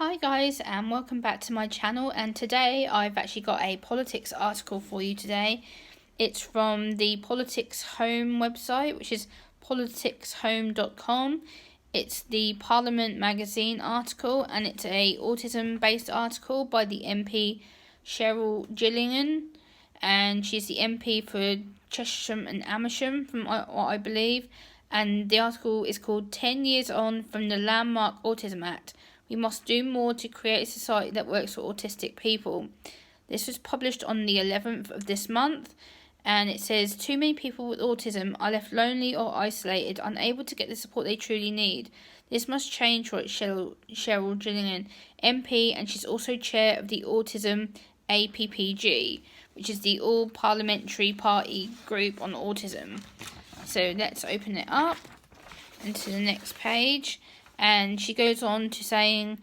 Hi guys, and welcome back to my channel, and today I've actually got a politics article for you today. It's from the Politics Home website, which is politicshome.com. It's the Parliament magazine article, and it's a autism based article by the MP Cheryl Gillian, and she's the MP for Chesham and Amersham from what I believe, and the article is called 10 Years On from the Landmark Autism Act. We must do more to create a society that works for autistic people. This was published on the 11th of this month, and it says, too many people with autism are left lonely or isolated, unable to get the support they truly need. This must change, wrote Cheryl Gillian, MP, and she's also chair of the Autism APPG, which is the All Parliamentary Party Group on Autism. So let's open it up into the next page. And she goes on to saying,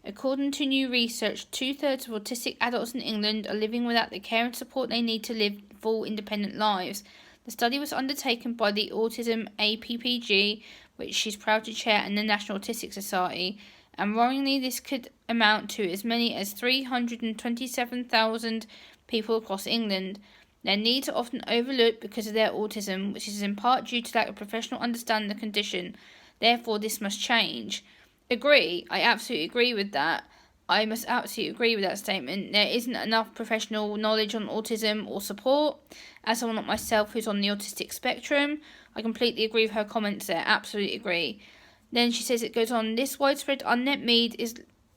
according to new research, 2/3 of autistic adults in England are living without the care and support they need to live full independent lives. The study was undertaken by the Autism APPG, which she's proud to chair, and the National Autistic Society, and worryingly this could amount to as many as 327,000 people across England. Their needs are often overlooked because of their autism, which is in part due to lack of professional understanding of the condition. Therefore, this must change. Agree. I absolutely agree with that. I must absolutely agree with that statement. There isn't enough professional knowledge on autism or support. As someone like myself who's on the autistic spectrum, I completely agree with her comments there. Absolutely agree. Then she says, it goes on, this widespread unmet need is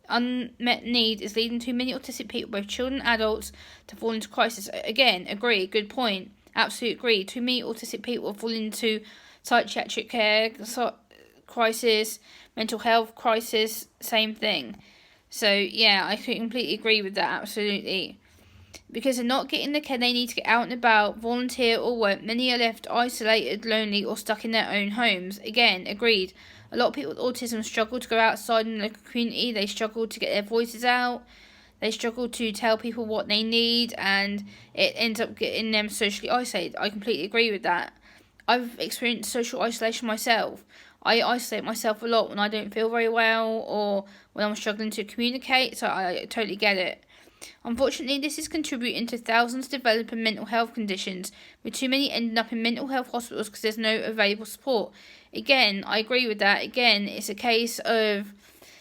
leading too many autistic people, both children and adults, to fall into crisis. Again, agree. Good point. Absolutely agree. Too many autistic people fall into psychiatric care, crisis, mental health crisis, same thing. So yeah, I completely agree with that, absolutely. Because they're not getting the care they need to get out and about, volunteer or work, many are left isolated, lonely, or stuck in their own homes. Again, agreed. A lot of people with autism struggle to go outside in the local community, they struggle to get their voices out, they struggle to tell people what they need, and it ends up getting them socially isolated. I completely agree with that. I've experienced social isolation myself. I isolate myself a lot when I don't feel very well or when I'm struggling to communicate, so I totally get it. Unfortunately, this is contributing to thousands developing mental health conditions, with too many ending up in mental health hospitals because there's no available support. Again, I agree with that. Again, it's a case of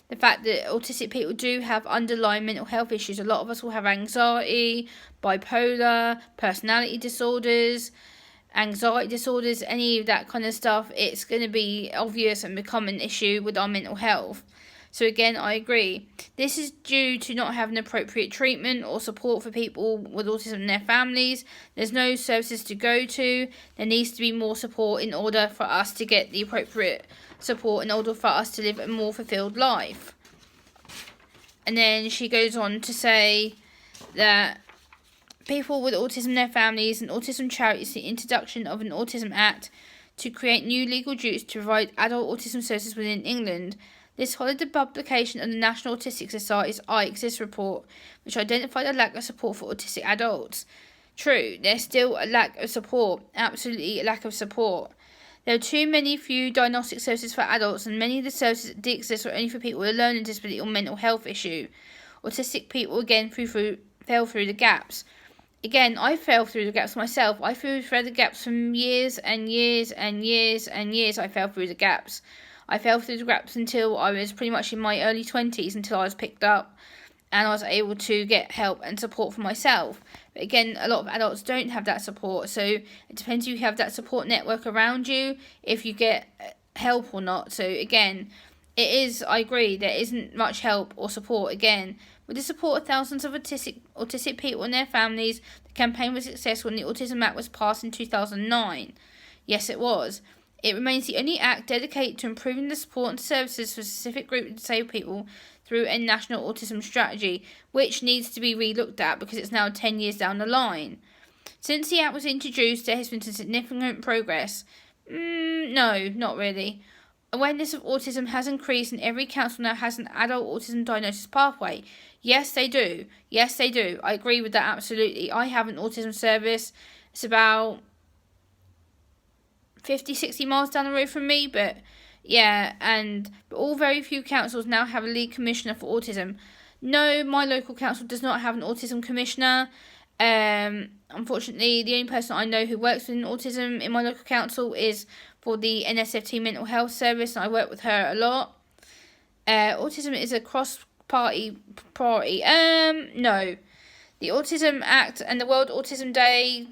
the fact that autistic people do have underlying mental health issues. A lot of us will have anxiety, bipolar, personality disorders, anxiety disorders, any of that kind of stuff. It's going to be obvious and become an issue with our mental health. So again, I agree. This is due to not having appropriate treatment or support for people with autism and their families. There's no services to go to. There needs to be more support in order for us to get the appropriate support in order for us to live a more fulfilled life. And then she goes on to say that people with autism and their families and autism charities, the introduction of an Autism Act to create new legal duties to provide adult autism services within England. This followed the publication of the National Autistic Society's I Exist report, which identified a lack of support for autistic adults. True, there's still a lack of support, absolutely a lack of support. There are few diagnostic services for adults, and many of the services that did exist were only for people with a learning disability or mental health issue. Autistic people again fell through the gaps. Again, I fell through the gaps myself. I fell through the gaps from years and years and years and years. I fell through the gaps. I fell through the gaps until I was pretty much in my early 20s, until I was picked up and I was able to get help and support for myself. But again, a lot of adults don't have that support. So it depends if you have that support network around you, if you get help or not. So again, I agree, there isn't much help or support. Again, with the support of thousands of autistic people and their families, the campaign was successful and the Autism Act was passed in 2009. Yes, it was. It remains the only act dedicated to improving the support and services for a specific group of disabled people through a national autism strategy, which needs to be re-looked at because it's now 10 years down the line. Since the act was introduced, there has been some significant progress. No, not really. Awareness of autism has increased and every council now has an adult autism diagnosis pathway. Yes, they do. Yes, they do. I agree with that absolutely. I have an autism service. It's about 50, 60 miles down the road from me, but Yeah, and all very few councils now have a lead commissioner for autism. No, my local council does not have an autism commissioner. Unfortunately, the only person I know who works with autism in my local council is for the NSFT mental health service, and I work with her a lot. Autism is a cross-party priority. No. The Autism Act and the World Autism Day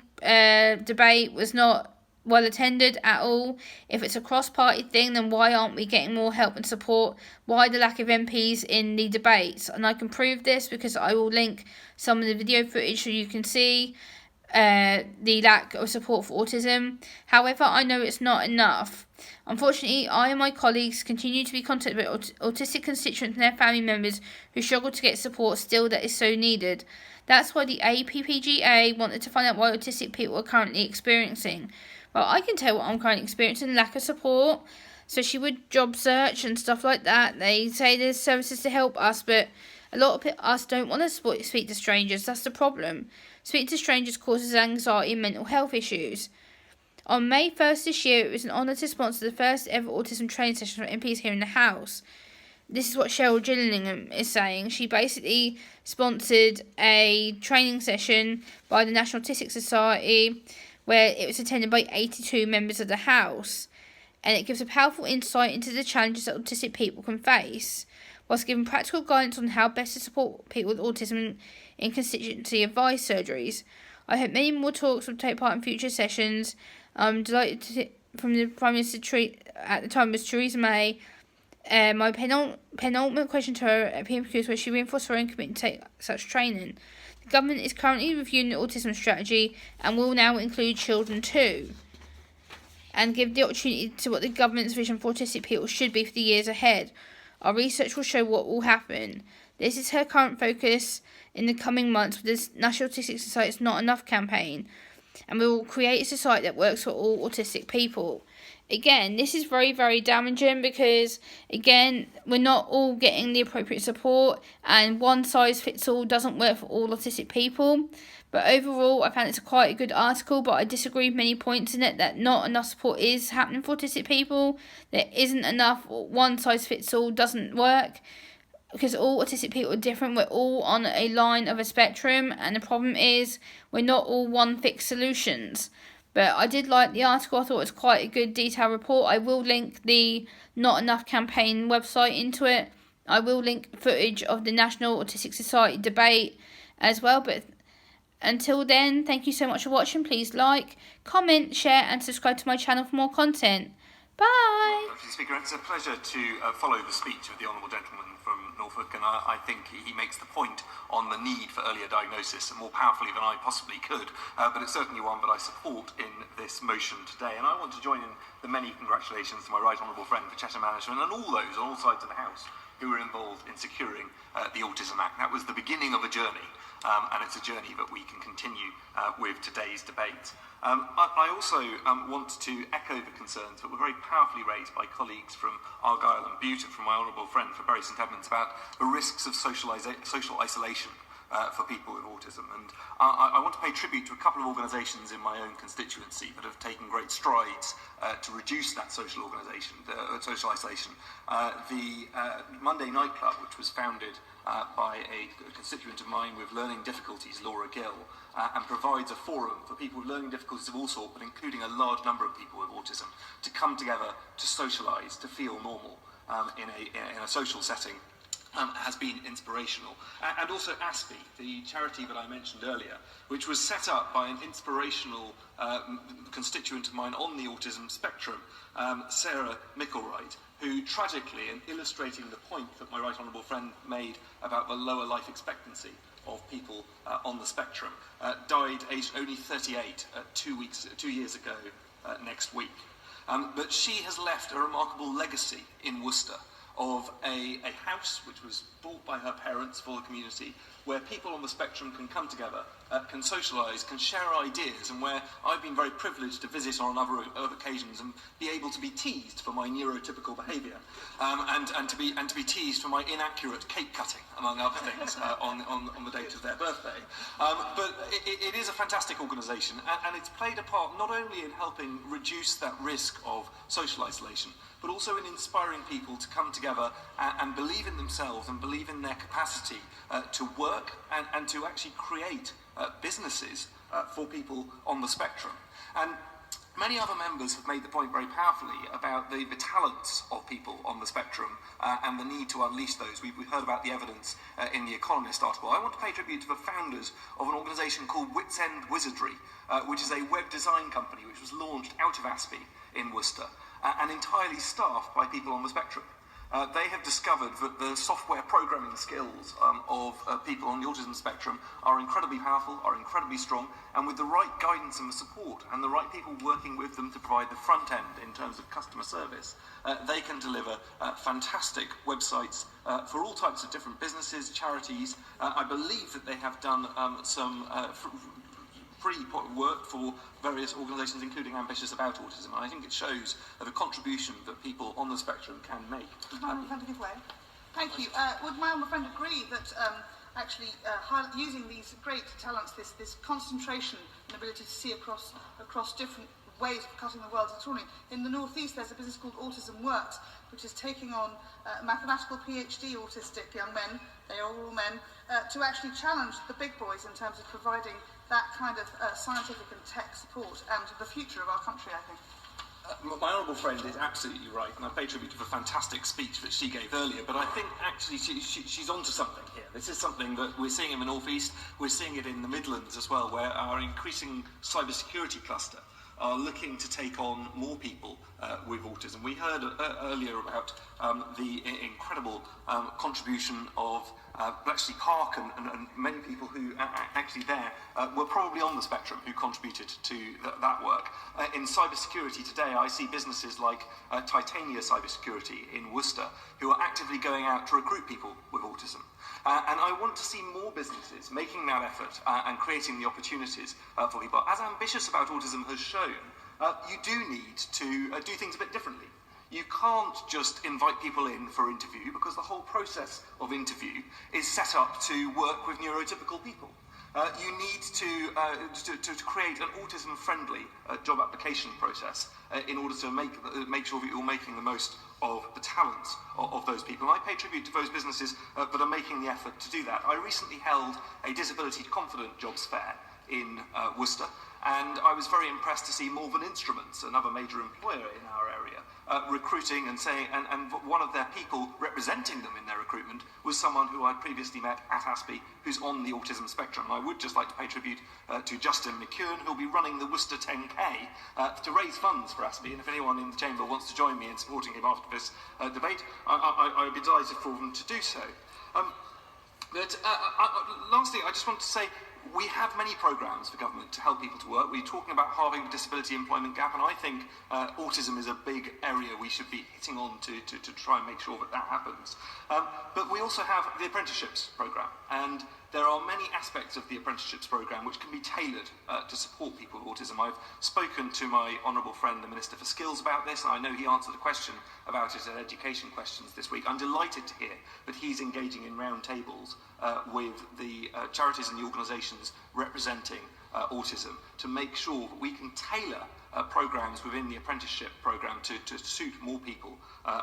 debate was not well attended at all. If it's a cross-party thing, then why aren't we getting more help and support? Why the lack of MPs in the debates? And I can prove this because I will link some of the video footage so you can see the lack of support for autism. However, I know it's not enough. Unfortunately, I and my colleagues continue to be contacted by autistic constituents and their family members who struggle to get support still that is so needed. That's why the APPGA wanted to find out what autistic people are currently experiencing. Well, I can tell what I'm currently experiencing, lack of support. So she would job search and stuff like that. They say there's services to help us, but a lot of us don't want to speak to strangers. That's the problem. Speaking to strangers causes anxiety and mental health issues. On May 1st this year, it was an honour to sponsor the first ever autism training session for MPs here in the House. This is what Cheryl Gillian is saying. She basically sponsored a training session by the National Autistic Society where it was attended by 82 members of the House. And it gives a powerful insight into the challenges that autistic people can face, whilst giving practical guidance on how best to support people with autism in constituency advice surgeries. I hope many more talks will take part in future sessions. I'm delighted from the Prime Minister at the time was Theresa May. My penultimate question to her at PMQ is where she reinforced her own commitment to take such training. The government is currently reviewing the autism strategy and will now include children too, and give the opportunity to what the government's vision for autistic people should be for the years ahead. Our research will show what will happen. This is her current focus in the coming months with this National Autistic Society's Not Enough campaign, and we will create a society that works for all autistic people. Again, this is very, very damaging because, again, we're not all getting the appropriate support, and one size fits all doesn't work for all autistic people. But overall, I found it's quite a good article, but I disagree with many points in it that not enough support is happening for autistic people. There isn't enough, one size fits all doesn't work, because all autistic people are different. We're all on a line of a spectrum, and the problem is we're not all one fixed solutions. But I did like the article. I thought it was quite a good detailed report. I will link the Not Enough campaign website into it. I will link footage of the National Autistic Society debate as well. But until then, thank you so much for watching. Please like, comment, share and subscribe to my channel for more content. Bye! Mr. Speaker, it's a pleasure to follow the speech of the Honourable Gentleman from Norfolk, and I think he makes the point on the need for earlier diagnosis more powerfully than I possibly could, but it's certainly one that I support in this motion today. And I want to join in the many congratulations to my right honourable friend for Cheshire Management and all those on all sides of the House who were involved in securing the Autism Act. That was the beginning of a journey, and it's a journey that we can continue with today's debate. I also want to echo the concerns that were very powerfully raised by colleagues from Argyll and Bute, from my honourable friend for Bury St Edmunds, about the risks of social isolation for people with autism. And I want to pay tribute to a couple of organisations in my own constituency that have taken great strides to reduce that social isolation. The Monday Night Club, which was founded by a constituent of mine with learning difficulties, Laura Gill, and provides a forum for people with learning difficulties of all sorts, but including a large number of people with autism, to come together, to socialise, to feel normal in a social setting. Has been inspirational. And also ASPI, the charity that I mentioned earlier, which was set up by an inspirational constituent of mine on the autism spectrum, Sarah Micklewright, who tragically, in illustrating the point that my right honourable friend made about the lower life expectancy of people on the spectrum, died aged only 38 2 years ago next week. But she has left a remarkable legacy in Worcester of a house which was bought by her parents for the community, where people on the spectrum can come together, can socialise, can share ideas, and where I've been very privileged to visit on other occasions and be able to be teased for my neurotypical behaviour, and to be teased for my inaccurate cake cutting, among other things, on the date of their birthday. But it is a fantastic organisation, and it's played a part not only in helping reduce that risk of social isolation, but also in inspiring people to come together and believe in themselves and believe in their capacity to work and to actually create businesses for people on the spectrum. And many other members have made the point very powerfully about the talents of people on the spectrum and the need to unleash those. We've heard about the evidence in the Economist article. I want to pay tribute to the founders of an organisation called Wits End Wizardry, which is a web design company which was launched out of Aspie in Worcester and entirely staffed by people on the spectrum. They have discovered that the software programming skills of people on the autism spectrum are incredibly powerful, are incredibly strong, and with the right guidance and the support and the right people working with them to provide the front end in terms of customer service, they can deliver fantastic websites for all types of different businesses, charities. I believe that they have done some free work for various organisations, including Ambitious About Autism. And I think it shows the contribution that people on the spectrum can make. Thank you. Would my honourable friend agree that using these great talents, this concentration and ability to see across different ways of cutting the world is extraordinary? In the northeast, there's a business called Autism Works, which is taking on mathematical PhD autistic young men, they are all men, to actually challenge the big boys in terms of providing that kind of scientific and tech support and the future of our country, I think. My honourable friend is absolutely right, and I pay tribute to the fantastic speech that she gave earlier, but I think actually she's onto something here. This is something that we're seeing in the North East, we're seeing it in the Midlands as well, where our increasing cybersecurity cluster are looking to take on more people with autism. We heard earlier about the incredible contribution of Bletchley Park and many people who actually there were probably on the spectrum who contributed to that work. In cybersecurity today, I see businesses like Titania Cybersecurity in Worcester who are actively going out to recruit people with autism. And I want to see more businesses making that effort and creating the opportunities for people. As Ambitious About Autism has shown, you do need to do things a bit differently. You can't just invite people in for interview because the whole process of interview is set up to work with neurotypical people. You need to create an autism-friendly job application process in order to make sure that you're making the most of the talents of those people. And I pay tribute to those businesses that are making the effort to do that. I recently held a Disability Confident Jobs Fair in Worcester, and I was very impressed to see Malvern Instruments, another major employer in our area, recruiting and saying, and one of their people representing them in their recruitment was someone who I'd previously met at Aspie, who's on the autism spectrum. And I would just like to pay tribute to Justin McEwen, who'll be running the Worcester 10K to raise funds for Aspie. And if anyone in the chamber wants to join me in supporting him after this debate, I would be delighted for them to do so. Lastly, I just want to say, we have many programmes for government to help people to work. We're talking about halving the disability employment gap, and I think autism is a big area we should be hitting on to try and make sure that that happens. But we also have the apprenticeships programme, and there are many aspects of the apprenticeships programme which can be tailored to support people with autism. I've spoken to my honourable friend, the Minister for Skills, about this, and I know he answered a question about it at Education Questions this week. I'm delighted to hear that he's engaging in round tables with the charities and the organisations representing autism to make sure that we can tailor programmes within the apprenticeship programme to suit more people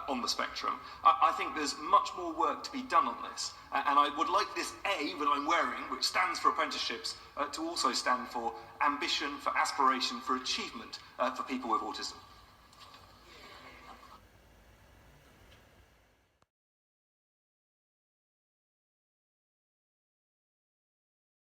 on the spectrum. I think there's much more work to be done on this, and I would like this A that I'm wearing, which stands for apprenticeships, to also stand for ambition, for aspiration, for achievement for people with autism.